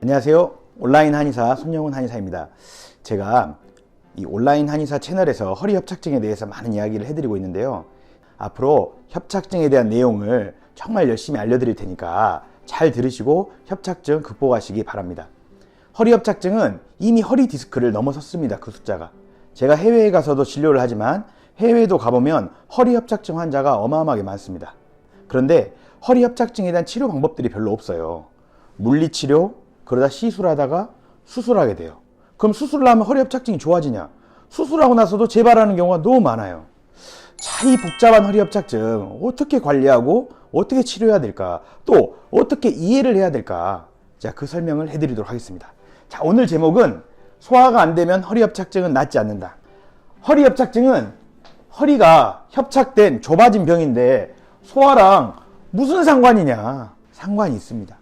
안녕하세요. 온라인 한의사 손영훈 한의사입니다. 제가 이 온라인 한의사 채널에서 허리 협착증에 대해서 많은 이야기를 해드리고 있는데요. 앞으로 협착증에 대한 내용을 정말 열심히 알려드릴 테니까 잘 들으시고 협착증 극복하시기 바랍니다. 허리 협착증은 이미 허리 디스크를 넘어섰습니다. 그 숫자가. 제가 해외에 가서도 진료를 하지만 해외에도 가보면 허리 협착증 환자가 어마어마하게 많습니다. 그런데 허리 협착증에 대한 치료 방법들이 별로 없어요. 물리치료, 그러다 시술하다가 수술하게 돼요. 그럼 수술을 하면 허리 협착증이 좋아지냐? 수술하고 나서도 재발하는 경우가 너무 많아요. 자, 이 복잡한 허리 협착증 어떻게 관리하고 어떻게 치료해야 될까? 또 어떻게 이해를 해야 될까? 자, 그 설명을 해드리도록 하겠습니다. 자, 오늘 제목은 소화가 안 되면 허리 협착증은 낫지 않는다. 허리 협착증은 허리가 협착된 좁아진 병인데 소화랑 무슨 상관이냐? 상관이 있습니다.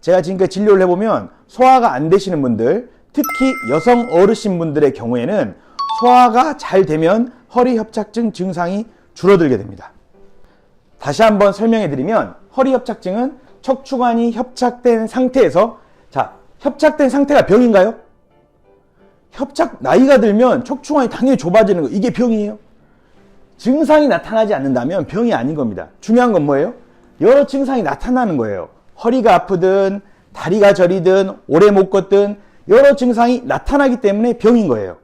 제가 지금까지 진료를 해보면 소화가 안 되시는 분들, 특히 여성 어르신분들의 경우에는 소화가 잘 되면 허리 협착증 증상이 줄어들게 됩니다. 다시 한번 설명해 드리면 허리 협착증은 척추관이 협착된 상태에서, 자, 협착된 상태가 병인가요? 나이가 들면 척추관이 당연히 좁아지는 거, 이게 병이에요? 증상이 나타나지 않는다면 병이 아닌 겁니다. 중요한 건 뭐예요? 여러 증상이 나타나는 거예요. 허리가 아프든 다리가 저리든 오래 못 걷든 여러 증상이 나타나기 때문에 병인 거예요.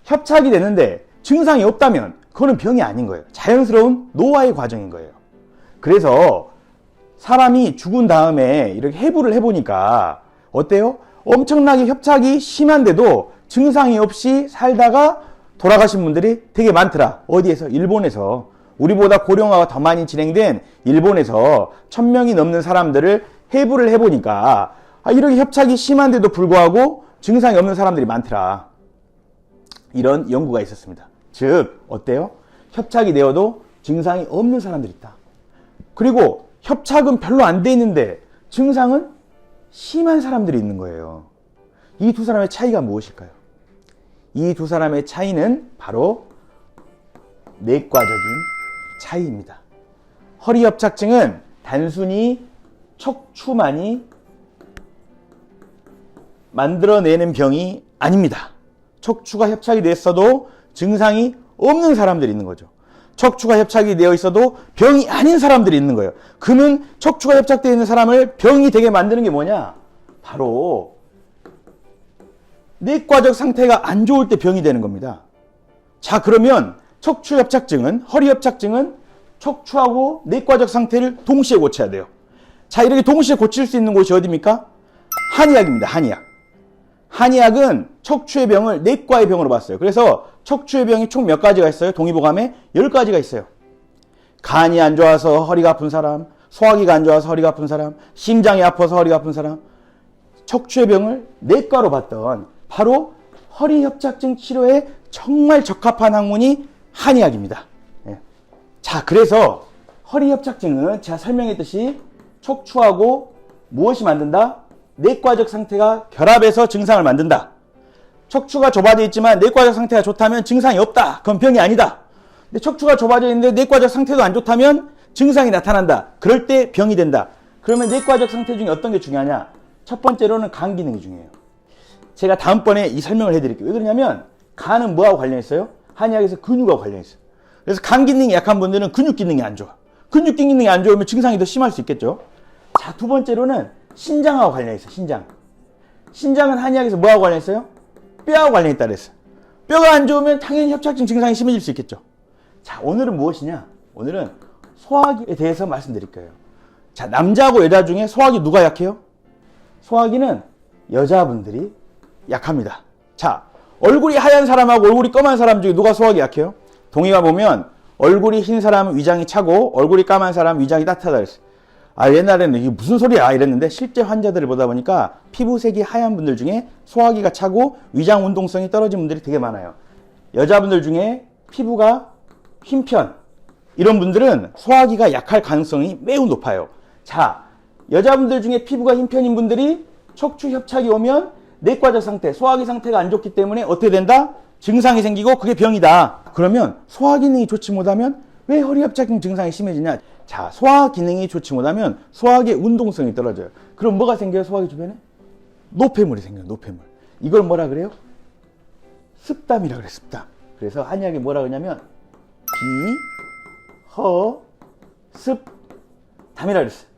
협착이 되는데 증상이 없다면 그거는 병이 아닌 거예요. 자연스러운 노화의 과정인 거예요. 그래서 사람이 죽은 다음에 이렇게 해부를 해보니까 어때요? 엄청나게 협착이 심한데도 증상이 없이 살다가 돌아가신 분들이 되게 많더라. 어디에서? 일본에서. 우리보다 고령화가 더 많이 진행된 일본에서 1000명이 넘는 사람들을 해부를 해보니까 이렇게 협착이 심한데도 불구하고 증상이 없는 사람들이 많더라. 이런 연구가 있었습니다. 즉 어때요? 협착이 되어도 증상이 없는 사람들이 있다. 그리고 협착은 별로 안 돼 있는데 증상은 심한 사람들이 있는 거예요. 이 두 사람의 차이가 무엇일까요? 이 두 사람의 차이는 바로 내과적인 차이입니다. 허리 협착증은 단순히 척추만이 만들어내는 병이 아닙니다. 척추가 협착이 됐어도 증상이 없는 사람들이 있는 거죠. 척추가 협착이 되어 있어도 병이 아닌 사람들이 있는 거예요. 그러면 척추가 협착되어 있는 사람을 병이 되게 만드는 게 뭐냐? 바로 내과적 상태가 안 좋을 때 병이 되는 겁니다. 자, 그러면 척추 협착증은, 허리 협착증은 척추하고 내과적 상태를 동시에 고쳐야 돼요. 자, 이렇게 동시에 고칠 수 있는 곳이 어디입니까? 한의학입니다. 한의학. 한의학은 척추의 병을 내과의 병으로 봤어요. 그래서 척추의 병이 총 몇 가지가 있어요? 동의보감에 10가지가 있어요. 간이 안 좋아서 허리가 아픈 사람, 소화기가 안 좋아서 허리가 아픈 사람, 심장이 아파서 허리가 아픈 사람, 척추의 병을 내과로 봤던 바로 허리 협착증 치료에 정말 적합한 학문이 한의학입니다. 예. 자, 그래서 허리 협착증은 제가 설명했듯이 척추하고 무엇이 만든다? 내과적 상태가 결합해서 증상을 만든다. 척추가 좁아져 있지만 내과적 상태가 좋다면 증상이 없다. 그건 병이 아니다. 근데 척추가 좁아져 있는데 내과적 상태도 안 좋다면 증상이 나타난다. 그럴 때 병이 된다. 그러면 내과적 상태 중에 어떤 게 중요하냐? 첫 번째로는 간 기능이 중요해요. 제가 다음번에 이 설명을 해드릴게요. 왜 그러냐면 간은 뭐하고 관련있어요? 한의학에서 근육하고 관련있어요. 그래서 간 기능이 약한 분들은 근육 기능이 안 좋아. 근육 기능이 안 좋으면 증상이 더 심할 수 있겠죠. 자, 두 번째로는 신장하고 관련있어요. 신장. 신장은 한의학에서 뭐하고 관련있어요? 뼈하고 관련있다 그랬어요. 뼈가 안 좋으면 당연히 협착증 증상이 심해질 수 있겠죠. 자, 오늘은 무엇이냐? 오늘은 소화기에 대해서 말씀드릴 거예요. 자, 남자하고 여자 중에 소화기 누가 약해요? 소화기는 여자분들이 약합니다. 자, 얼굴이 하얀 사람하고 얼굴이 검은 사람 중에 누가 소화기 약해요? 동의가 보면 얼굴이 흰 사람은 위장이 차고 얼굴이 까만 사람은 위장이 따뜻하다 그랬어요. 아, 옛날에는 이게 무슨 소리야 이랬는데 실제 환자들을 보다 보니까 피부색이 하얀 분들 중에 소화기가 차고 위장 운동성이 떨어진 분들이 되게 많아요. 여자분들 중에 피부가 흰편, 이런 분들은 소화기가 약할 가능성이 매우 높아요. 자, 여자분들 중에 피부가 흰편인 분들이 척추 협착이 오면 내과적 상태, 소화기 상태가 안 좋기 때문에 어떻게 된다? 증상이 생기고 그게 병이다. 그러면 소화 기능이 좋지 못하면 왜 허리 협착증 증상이 심해지냐? 자, 소화 기능이 좋지 못하면 소화기의 운동성이 떨어져요. 그럼 뭐가 생겨요? 소화기 주변에? 노폐물이 생겨요. 노폐물. 이걸 뭐라 그래요? 습담이라 그래. 습담. 그래서 한의학에 뭐라 그러냐면 비, 허, 습, 담이라 그랬어요.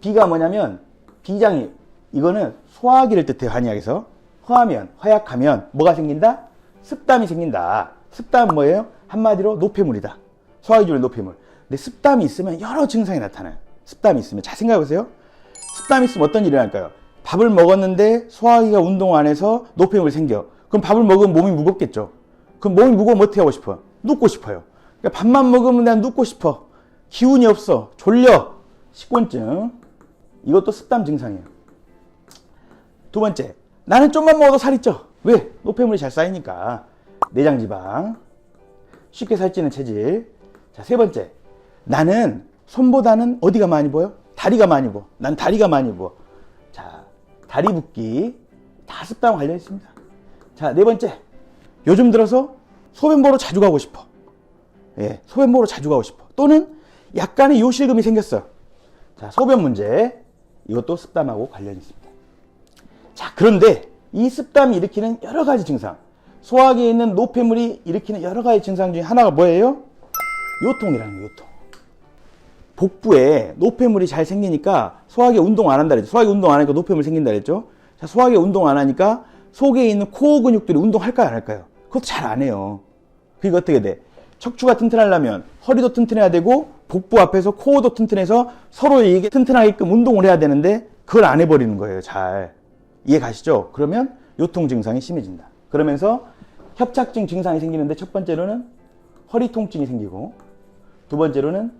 비가 뭐냐면 비장이, 이거는 소화기를 뜻해요. 한의학에서. 허하면, 허약하면 뭐가 생긴다? 습담이 생긴다. 습담은 뭐예요? 한마디로 노폐물이다. 소화기 중에 노폐물. 근데 습담이 있으면 여러 증상이 나타나요. 습담이 있으면. 자, 생각해보세요. 습담이 있으면 어떤 일이 날까요? 밥을 먹었는데 소화기가 운동 안 해서 노폐물이 생겨. 그럼 밥을 먹으면 몸이 무겁겠죠. 그럼 몸이 무거우면 어떻게 하고 싶어요? 눕고 싶어요. 그러니까 밥만 먹으면 난 눕고 싶어. 기운이 없어. 졸려. 식곤증. 이것도 습담 증상이에요. 두 번째, 나는 좀만 먹어도 살이 쪄. 왜? 노폐물이 잘 쌓이니까. 내장지방. 쉽게 살찌는 체질. 자, 세 번째, 나는 손보다는 어디가 많이 보여? 다리가 많이 보여. 난 다리가 많이 보여. 자, 다리 붓기. 다 습담과 관련 있습니다. 자, 네 번째, 요즘 들어서 소변 보러 자주 가고 싶어. 예, 소변 보러 자주 가고 싶어. 또는 약간의 요실금이 생겼어. 자, 소변 문제. 이것도 습담하고 관련이 있습니다. 자, 그런데 이 습담이 일으키는 여러 가지 증상, 소화기에 있는 노폐물이 일으키는 여러 가지 증상 중에 하나가 뭐예요? 요통이라는 거예요. 요통. 복부에 노폐물이 잘 생기니까 소화기 운동 안 한다 그랬죠. 소화기 운동 안 하니까 노폐물 생긴다 그랬죠. 자, 소화기 운동 안 하니까 속에 있는 코어 근육들이 운동할까요, 안 할까요? 그것도 잘 안 해요. 그게 어떻게 돼? 척추가 튼튼하려면 허리도 튼튼해야 되고 복부 앞에서 코어도 튼튼해서 서로 이게 튼튼하게끔 운동을 해야 되는데 그걸 안 해버리는 거예요. 잘 이해 가시죠? 그러면 요통 증상이 심해진다. 그러면서 협착증 증상이 생기는데 첫 번째로는 허리 통증이 생기고, 두 번째로는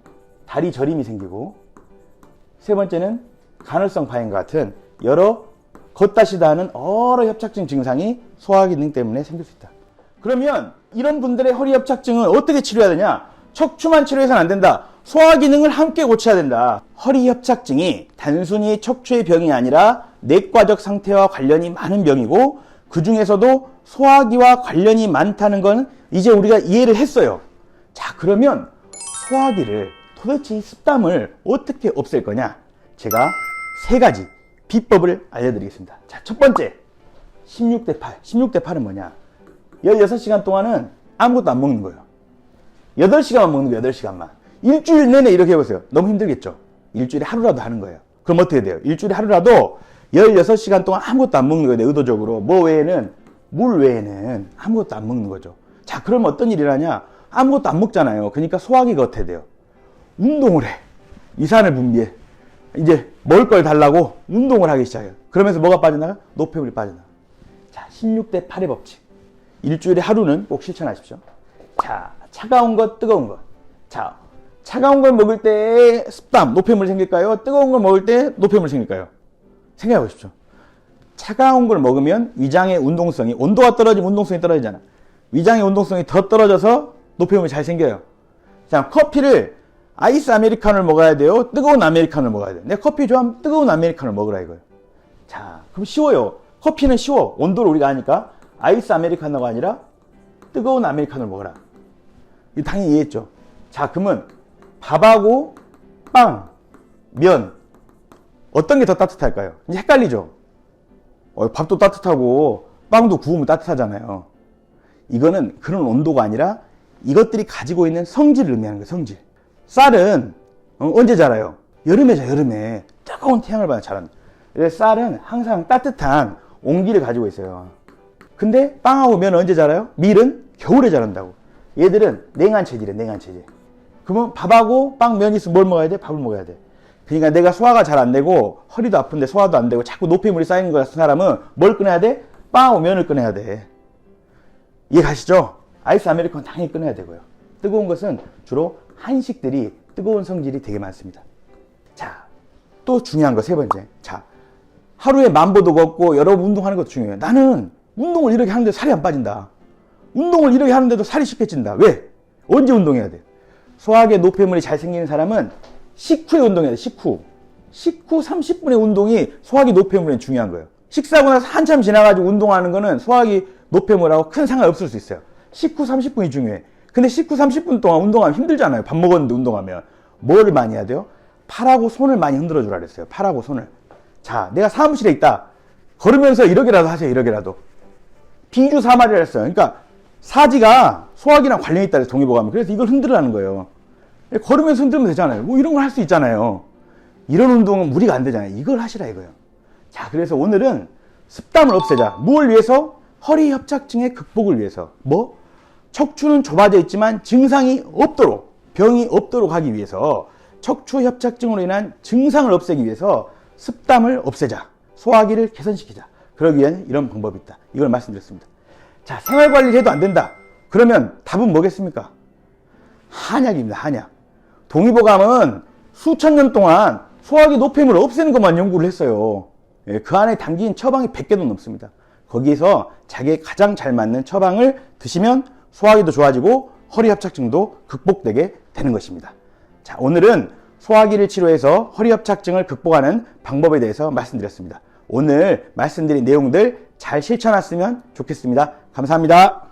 다리 저림이 생기고, 세 번째는 간헐성 파행 같은 여러 걷다 시다 하는 여러 협착증 증상이 소화 기능 때문에 생길 수 있다. 그러면 이런 분들의 허리 협착증은 어떻게 치료해야 되냐? 척추만 치료해서는 안 된다. 소화 기능을 함께 고쳐야 된다. 허리 협착증이 단순히 척추의 병이 아니라 내과적 상태와 관련이 많은 병이고, 그 중에서도 소화기와 관련이 많다는 건 이제 우리가 이해를 했어요. 자, 그러면 소화기를, 도대체 이 습담을 어떻게 없앨 거냐? 제가 세 가지 비법을 알려드리겠습니다. 자, 첫 번째, 16대 8. 16대 8은 뭐냐? 16시간 동안은 아무것도 안 먹는 거예요. 8시간만 먹는 거예요. 8시간만. 일주일 내내 이렇게 해보세요. 너무 힘들겠죠? 일주일에 하루라도 하는 거예요. 그럼 어떻게 돼요? 일주일에 하루라도 16시간 동안 아무것도 안 먹는 거예요. 의도적으로. 뭐 외에는, 물 외에는 아무것도 안 먹는 거죠. 자, 그러면 어떤 일이 일어나냐? 아무것도 안 먹잖아요. 그러니까 소화기가 어떻게 돼요? 운동을 해. 위산을 분비해. 이제 먹을 걸 달라고 운동을 하기 시작해요. 그러면서 뭐가 빠져나가? 노폐물이 빠져나가. 자, 16대 8의 법칙. 일주일에 하루는 꼭 실천하십시오. 자, 차가운 것, 뜨거운 것. 자, 차가운 걸 먹을 때 습담, 노폐물 생길까요? 뜨거운 걸 먹을 때 노폐물 생길까요? 생각해 보십시오. 차가운 걸 먹으면 위장의 운동성이, 온도가 떨어지면 운동성이 떨어지잖아. 위장의 운동성이 더 떨어져서 노폐물이 잘 생겨요. 자, 커피를 아이스 아메리카노를 먹어야 돼요? 뜨거운 아메리카노를 먹어야 돼요? 내가 커피 좋아하면 뜨거운 아메리카노를 먹으라 이거예요. 자, 그럼 쉬워요. 커피는 쉬워. 온도를 우리가 아니까 아이스 아메리카노가 아니라 뜨거운 아메리카노를 먹어라. 이거 당연히 이해했죠? 자, 그러면 밥하고 빵, 면 어떤 게 더 따뜻할까요? 이제 헷갈리죠? 밥도 따뜻하고 빵도 구우면 따뜻하잖아요. 이거는 그런 온도가 아니라 이것들이 가지고 있는 성질을 의미하는 거예요. 성질. 쌀은 언제 자라요? 여름에 자요. 여름에 뜨거운 태양을 받아 자란다. 그래서 쌀은 항상 따뜻한 온기를 가지고 있어요. 근데 빵하고 면은 언제 자라요? 밀은 겨울에 자란다고. 얘들은 냉한 체질이에요. 냉한 체질. 그러면 밥하고 빵, 면이 있으면 뭘 먹어야 돼? 밥을 먹어야 돼. 그러니까 내가 소화가 잘 안 되고 허리도 아픈데 소화도 안 되고 자꾸 노폐물이 쌓이는 것 같은 사람은 뭘 끊어야 돼? 빵하고 면을 끊어야 돼. 이해 가시죠? 아이스 아메리카노 당연히 끊어야 되고요. 뜨거운 것은 주로 한식들이 뜨거운 성질이 되게 많습니다. 자, 또 중요한 거 세 번째. 자, 하루에 10,000보도 걷고 여러 번 운동하는 것도 중요해요. 나는 운동을 이렇게 하는데 살이 안 빠진다. 운동을 이렇게 하는데도 살이 쉽게 찐다. 왜? 언제 운동해야 돼? 소화기에 노폐물이 잘 생기는 사람은 식후에 운동해야 돼. 식후 30분의 운동이 소화기 노폐물에 중요한 거예요. 식사하고 나서 한참 지나가지고 운동하는 거는 소화기 노폐물하고 큰 상관 없을 수 있어요. 식후 30분이 중요해. 근데 식후 30분 동안 운동하면 힘들잖아요. 밥 먹었는데 운동하면. 뭘 많이 해야 돼요? 팔하고 손을 많이 흔들어 주라 그랬어요. 팔하고 손을. 자, 내가 사무실에 있다. 걸으면서 이러게라도 하세요. 이러게라도. 비주사마리라 했어요. 그러니까 사지가 소화기랑 관련이 있다 그래서 동의보감이. 그래서 이걸 흔들라는 거예요. 걸으면서 흔들면 되잖아요. 뭐 이런 걸 할 수 있잖아요. 이런 운동은 무리가 안 되잖아요. 이걸 하시라 이거예요. 자, 그래서 오늘은 습담을 없애자. 무엇을 위해서? 허리 협착증의 극복을 위해서. 뭐? 척추는 좁아져 있지만 증상이 없도록, 병이 없도록 하기 위해서, 척추 협착증으로 인한 증상을 없애기 위해서 습담을 없애자. 소화기를 개선시키자. 그러기 위한 이런 방법이 있다. 이걸 말씀드렸습니다. 자, 생활관리를 해도 안 된다. 그러면 답은 뭐겠습니까? 한약입니다. 한약. 동의보감은 수천 년 동안 소화기 노폐물을 없애는 것만 연구를 했어요. 그 안에 담긴 처방이 100개도 넘습니다. 거기에서 자기에 가장 잘 맞는 처방을 드시면 소화기도 좋아지고 허리 협착증도 극복되게 되는 것입니다. 자, 오늘은 소화기를 치료해서 허리 협착증을 극복하는 방법에 대해서 말씀드렸습니다. 오늘 말씀드린 내용들 잘 실천하시면 좋겠습니다. 감사합니다.